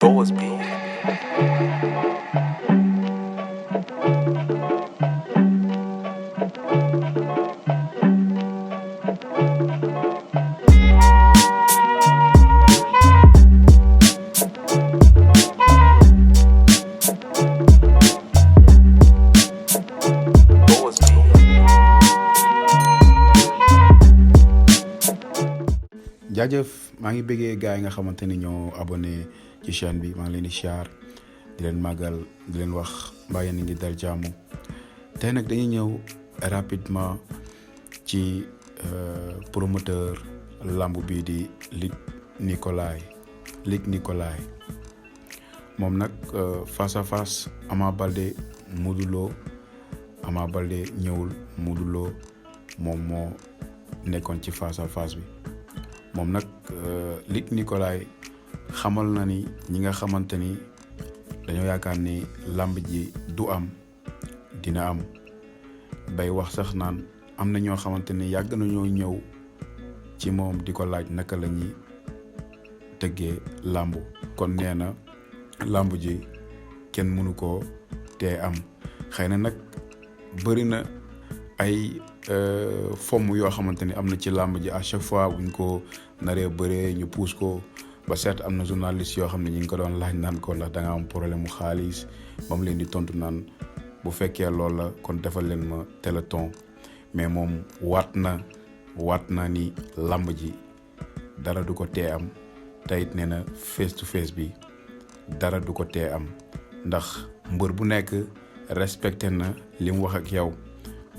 Pause B. Pause B. jaajëf maa ngi bëggee gars yi nga xamante ni ñoo abonné ci chaîne bi maa ngi leen di siyaar di leen màggal di leen wax mbaa yéen a ngi dal jàmm tey nag dañuy ñëw rapidement ci promoteur lamb bii di Luc Nicolaï moom nag face à face Ama Baldé Modou Lo Ama Baldé ñëwul Modou Lo moom moo nekkoon ci face à face bi moom nag Luc Nicolaï xamal na ni ñi nga xamante ni dañoo yaakaar ni làmb ji du am dina am bay wax sax naan am na ñoo xamante ni yàgg nañoo ñëw ci moom di ko laaj naka la ñuy tëggee làmb kon nee na làmb ji kenn mënu koo tee am xëy na nag bëri na ay fomm yoo xamante ni am na ci làmb ji à chaque fois buñ ko naree bëree ñu puus ko ba certes am na journaliste yoo xam ne ñu ngi ko doon laaj naan ko ndax da nga am problème mu xaalis ba mu leen di tontu naan bu fekkee loolu la kon defal leen ma téléthon mais moom waat na ni làmb ji dara du ko tee am teyit nee na face to face bi dara du ko tee am ndax mbër bu nekk respecté na li mu wax ak yow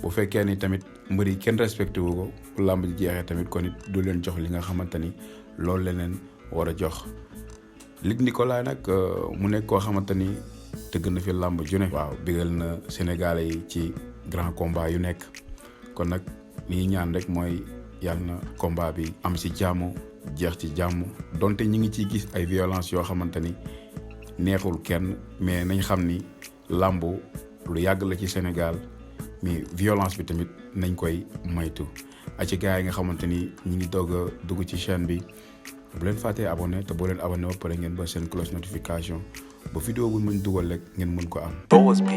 bu fekkee ni tamit mbër yi kenn respecté wu ko bu làmb ji jeexee tamit kon it du leen jox li nga xamante ni loolu leneen war a jox Luc Nicolaï nag mu nekk koo xamante ni tëgg na fi làmb ju ne waaw bigal na Sénégalais yi ci grand combat yu nekk kon nag li ñuy ñaan rek mooy yàlla na combat bi am ci jàmm jeex ci jàmm donte ñi ngi ciy gis ay violence yoo xamante ni neexul kenn mais nañ xam ni làmb lu yàgg la ci Sénégal mais violence bi tamit nañ koy maytu a ci gars yi nga xamante ni ñi ngi doog a dugg ci chaîne bi bu leen fàttee abonné te boo leen abonné ba pare ngeen ba seen cloche notification ba vidéo bu mën dugal rek ngeen mën ko am. Pause B.